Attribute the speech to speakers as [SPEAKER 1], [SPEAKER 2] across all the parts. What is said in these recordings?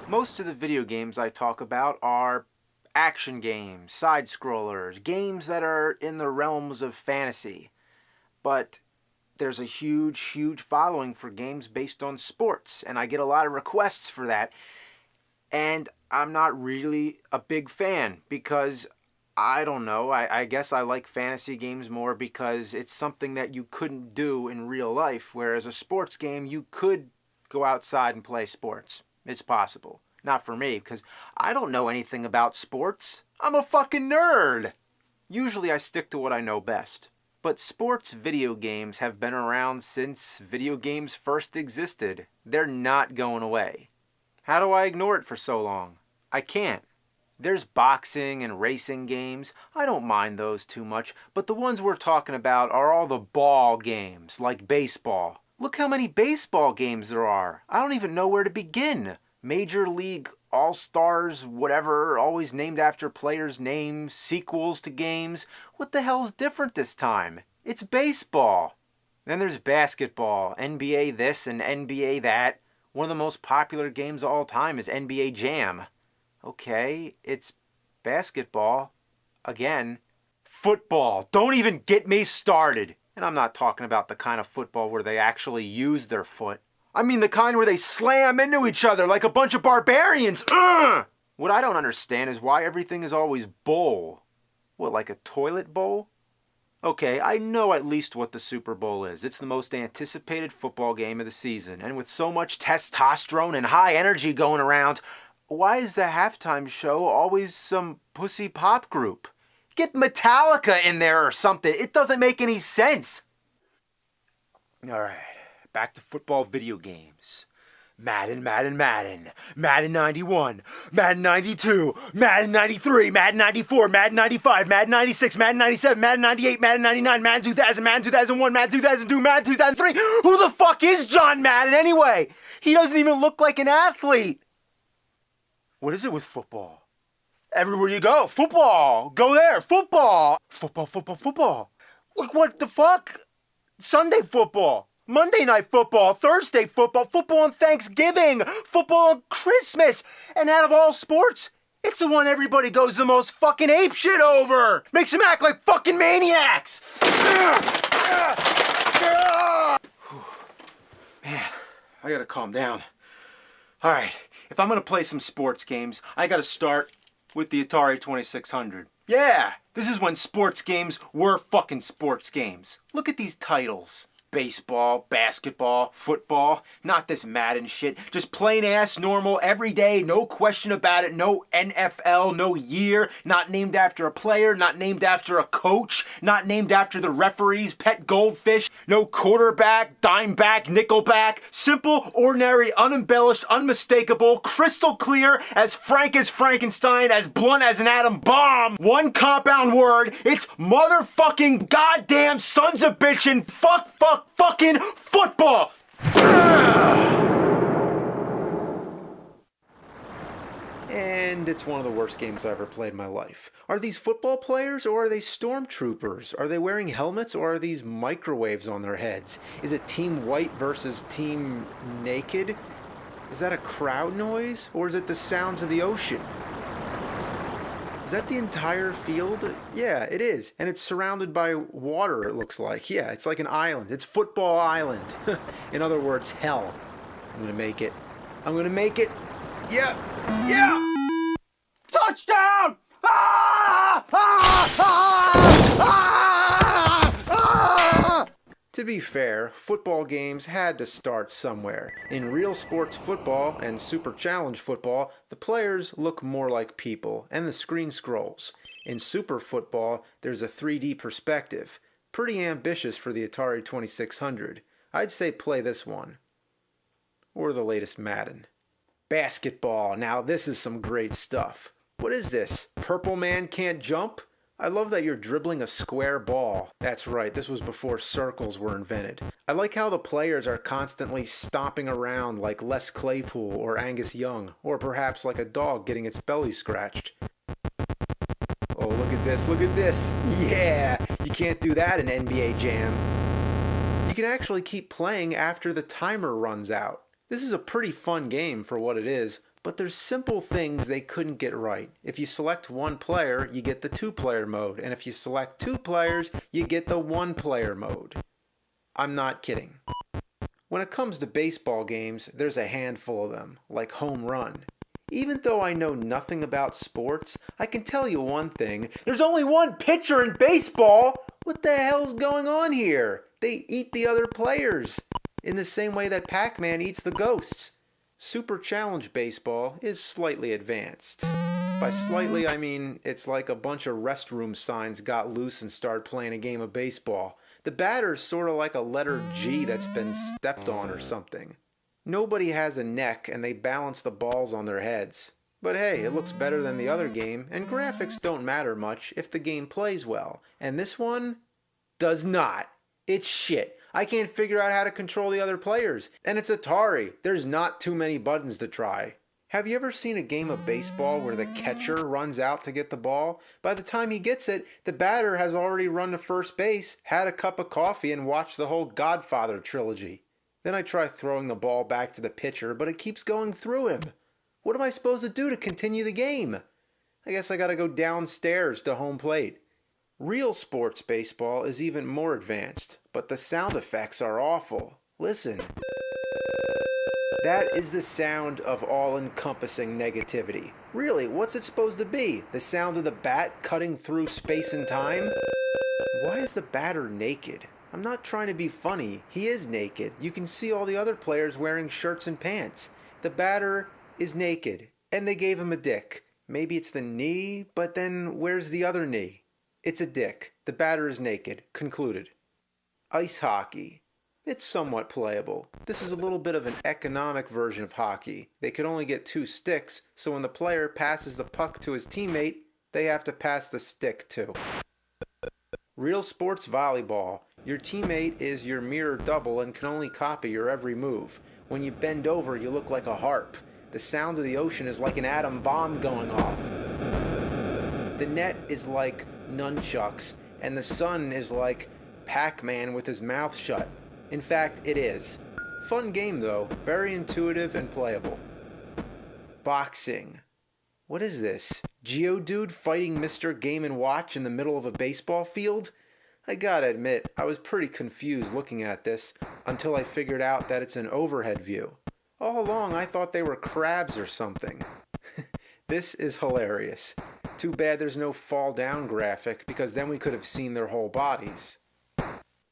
[SPEAKER 1] Most of the video games I talk about are action games, side-scrollers, games that are in the realms of fantasy. But there's a huge following for games based on sports, and I get a lot of requests for that. And I'm not really a big fan because, I don't know, I guess I like fantasy games more because it's something that you couldn't do in real life, whereas a sports game, you could go outside and play sports. It's possible. Not for me, because I don't know anything about sports. I'm a fucking nerd! Usually I stick to what I know best. But sports video games have been around since video games first existed. They're not going away. How do I ignore it for so long? I can't. There's boxing and racing games. I don't mind those too much, but the ones we're talking about are all the ball games, like baseball. Look how many baseball games there are. I don't even know where to begin. Major League All-Stars, whatever, always named after players' names, sequels to games. What the hell's different this time? It's baseball. Then there's basketball, NBA this and NBA that. One of the most popular games of all time is NBA Jam. Okay, it's basketball. Again. Football. Don't even get me started. And I'm not talking about the kind of football where they actually use their foot. I mean the kind where they slam into each other like a bunch of barbarians. Ugh! What I don't understand is why everything is always bowl. What, like a toilet bowl? Okay, I know at least what the Super Bowl is. It's the most anticipated football game of the season. And with so much testosterone and high energy going around, why is the halftime show always some pussy pop group? Get Metallica in there or something. It doesn't make any sense. Alright, back to football video games. Madden. Madden 91, Madden 92, Madden 93, Madden 94, Madden 95, Madden 96, Madden 97, Madden 98, Madden 99, Madden 2000, Madden 2001, Madden 2002, Madden 2003. Who the fuck is John Madden anyway? He doesn't even look like an athlete. What is it with football? Everywhere you go, football. Go there, football. Football. Like what the fuck? Sunday football. Monday night football, Thursday football, football on Thanksgiving, football on Christmas, and out of all sports, it's the one everybody goes the most fucking apeshit over. Makes them act like fucking maniacs. Man, I gotta calm down. All right, if I'm gonna play some sports games, I gotta start with the Atari 2600. Yeah, this is when sports games were fucking sports games. Look at these titles. Baseball, basketball, football, not this Madden shit. Just plain ass, normal, everyday, no question about it, no NFL, no year, not named after a player, not named after a coach, not named after the referee's pet goldfish, no quarterback, dimeback, nickelback. Simple, ordinary, unembellished, unmistakable, crystal clear, as frank as Frankenstein, as blunt as an atom bomb. One compound word, it's motherfucking goddamn sons of bitchin' fucking football! And it's one of the worst games I ever played in my life. Are these football players or are they stormtroopers? Are they wearing helmets or are these microwaves on their heads? Is it Team White versus Team Naked? Is that a crowd noise or is it the sounds of the ocean? Is that the entire field? Yeah, it is. And it's surrounded by water, it looks like. Yeah, it's like an island. It's Football Island. In other words, hell. I'm gonna make it. Yeah! Touchdown! To be fair, football games had to start somewhere. In real sports football and Super Challenge football, the players look more like people, and the screen scrolls. In Super Football, there's a 3D perspective. Pretty ambitious for the Atari 2600. I'd say play this one. Or the latest Madden. Basketball. Now this is some great stuff. What is this? Purple Man Can't Jump? I love that you're dribbling a square ball. That's right, this was before circles were invented. I like how the players are constantly stomping around like Les Claypool or Angus Young, or perhaps like a dog getting its belly scratched. Oh, look at this. Yeah, you can't do that in NBA Jam. You can actually keep playing after the timer runs out. This is a pretty fun game for what it is. But there's simple things they couldn't get right. If you select one player, you get the two-player mode. And if you select two players, you get the one-player mode. I'm not kidding. When it comes to baseball games, there's a handful of them, like home run. Even though I know nothing about sports, I can tell you one thing. There's only one pitcher in baseball! What the hell's going on here? They eat the other players, in the same way that Pac-Man eats the ghosts. Super Challenge Baseball is slightly advanced. By slightly, I mean it's like a bunch of restroom signs got loose and started playing a game of baseball. The batter's sort of like a letter G that's been stepped on or something. Nobody has a neck and they balance the balls on their heads. But hey, it looks better than the other game, and graphics don't matter much if the game plays well. And this one does not. It's shit. I can't figure out how to control the other players. And it's Atari. There's not too many buttons to try. Have you ever seen a game of baseball where the catcher runs out to get the ball? By the time he gets it, the batter has already run to first base, had a cup of coffee, and watched the whole Godfather trilogy. Then I try throwing the ball back to the pitcher, but it keeps going through him. What am I supposed to do to continue the game? I guess I gotta go downstairs to home plate. Real sports baseball is even more advanced, but the sound effects are awful. Listen. That is the sound of all-encompassing negativity. Really, what's it supposed to be? The sound of the bat cutting through space and time? Why is the batter naked? I'm not trying to be funny. He is naked. You can see all the other players wearing shirts and pants. The batter is naked, and they gave him a dick. Maybe it's the knee, but then where's the other knee? It's a dick. The batter is naked. Concluded. Ice hockey. It's somewhat playable. This is a little bit of an economic version of hockey. They can only get 2 sticks, so when the player passes the puck to his teammate, they have to pass the stick too. Real sports volleyball. Your teammate is your mirror double and can only copy your every move. When you bend over, you look like a harp. The sound of the ocean is like an atom bomb going off. The net is like nunchucks, and the sun is like Pac-Man with his mouth shut. In fact, it is. Fun game though, very intuitive and playable. Boxing. What is this? Geodude fighting Mr. Game & Watch in the middle of a baseball field? I gotta admit, I was pretty confused looking at this until I figured out that it's an overhead view. All along I thought they were crabs or something. This is hilarious. Too bad there's no fall down graphic, because then we could have seen their whole bodies.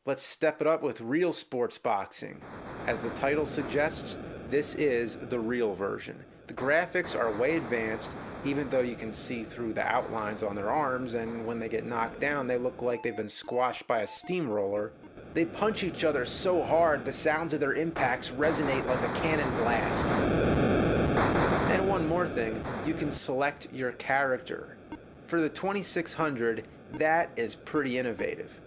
[SPEAKER 1] Let's step it up with real sports boxing. As the title suggests, this is the real version. The graphics are way advanced, even though you can see through the outlines on their arms, and when they get knocked down, they look like they've been squashed by a steamroller. They punch each other so hard, the sounds of their impacts resonate like a cannon blast. And one more thing, you can select your character. For the 2600, that is pretty innovative.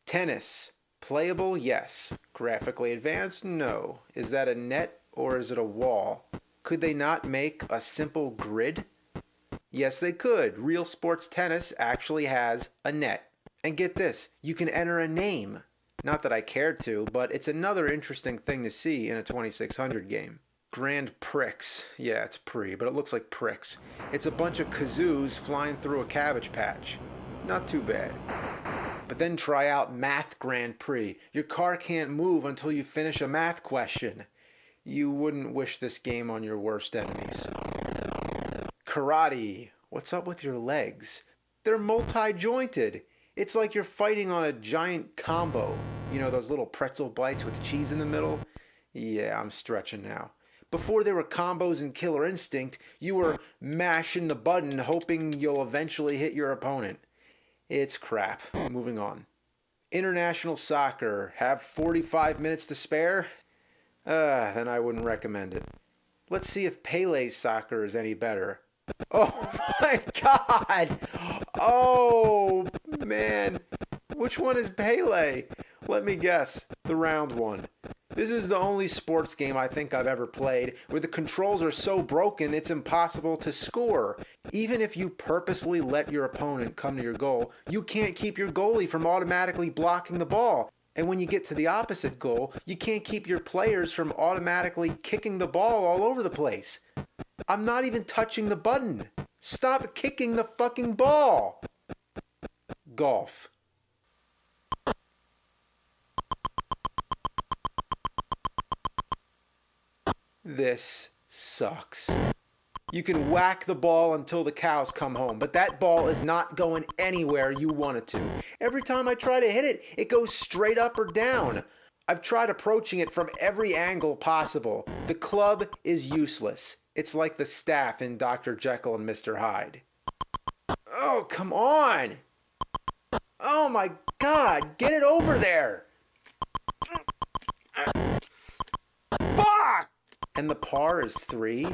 [SPEAKER 1] Tennis. Playable, yes. Graphically advanced, no. Is that a net or is it a wall? Could they not make a simple grid? Yes, they could. Real sports tennis actually has a net. And get this, you can enter a name. Not that I cared to, but it's another interesting thing to see in a 2600 game. Grand Prix. Yeah, it's pre, but it looks like pricks. It's a bunch of kazoos flying through a cabbage patch. Not too bad. But then try out Math Grand Prix. Your car can't move until you finish a math question. You wouldn't wish this game on your worst enemies. Karate. What's up with your legs? They're multi-jointed. It's like you're fighting on a giant combo. You know, those little pretzel bites with cheese in the middle? Yeah, I'm stretching now. Before there were combos in Killer Instinct, you were mashing the button hoping you'll eventually hit your opponent. It's crap. Moving on. International soccer. Have 45 minutes to spare? Then I wouldn't recommend it. Let's see if Pele's soccer is any better. Oh my god! Oh man! Which one is Pele? Let me guess. The round one. This is the only sports game I think I've ever played where the controls are so broken it's impossible to score. Even if you purposely let your opponent come to your goal, you can't keep your goalie from automatically blocking the ball. And when you get to the opposite goal, you can't keep your players from automatically kicking the ball all over the place. I'm not even touching the button. Stop kicking the fucking ball. Golf. This sucks. You can whack the ball until the cows come home, but that ball is not going anywhere you want it to. Every time I try to hit it, it goes straight up or down. I've tried approaching it from every angle possible. The club is useless. It's like the staff in Dr. Jekyll and Mr. Hyde. Oh, come on! Oh my God, get it over there! Fuck! And the par is 3?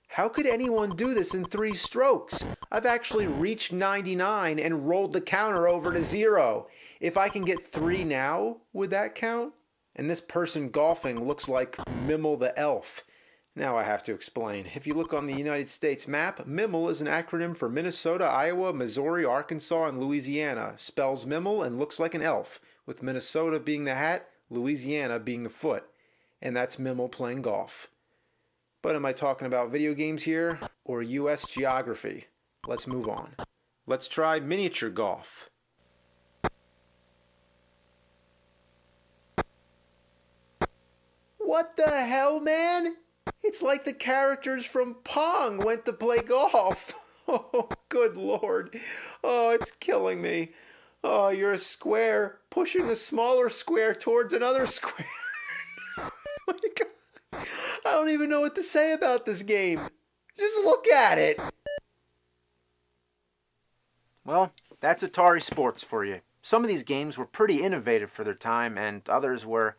[SPEAKER 1] How could anyone do this in 3 strokes? I've actually reached 99 and rolled the counter over to 0. If I can get 3 now, would that count? And this person golfing looks like Mimmel the Elf. Now I have to explain. If you look on the United States map, Mimmel is an acronym for Minnesota, Iowa, Missouri, Arkansas, and Louisiana. Spells Mimmel and looks like an elf, with Minnesota being the hat, Louisiana being the foot. And that's Mimmel playing golf. But am I talking about video games here or U.S. geography? Let's move on. Let's try miniature golf. What the hell, man? It's like the characters from Pong went to play golf. Oh, good Lord. Oh, it's killing me. Oh, you're a square pushing a smaller square towards another square. Oh my God. I don't even know what to say about this game. Just look at it. Well, that's Atari Sports for you. Some of these games were pretty innovative for their time, and others were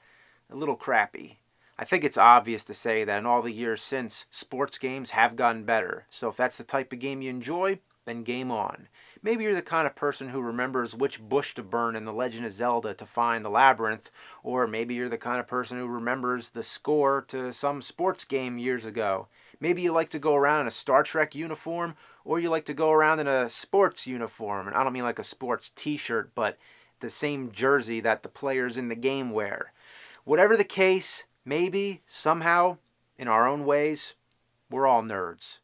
[SPEAKER 1] a little crappy. I think it's obvious to say that in all the years since, sports games have gotten better. So if that's the type of game you enjoy, then game on. Maybe you're the kind of person who remembers which bush to burn in The Legend of Zelda to find the labyrinth, or maybe you're the kind of person who remembers the score to some sports game years ago. Maybe you like to go around in a Star Trek uniform, or you like to go around in a sports uniform. And I don't mean like a sports t-shirt, but the same jersey that the players in the game wear. Whatever the case, maybe, somehow, in our own ways, we're all nerds.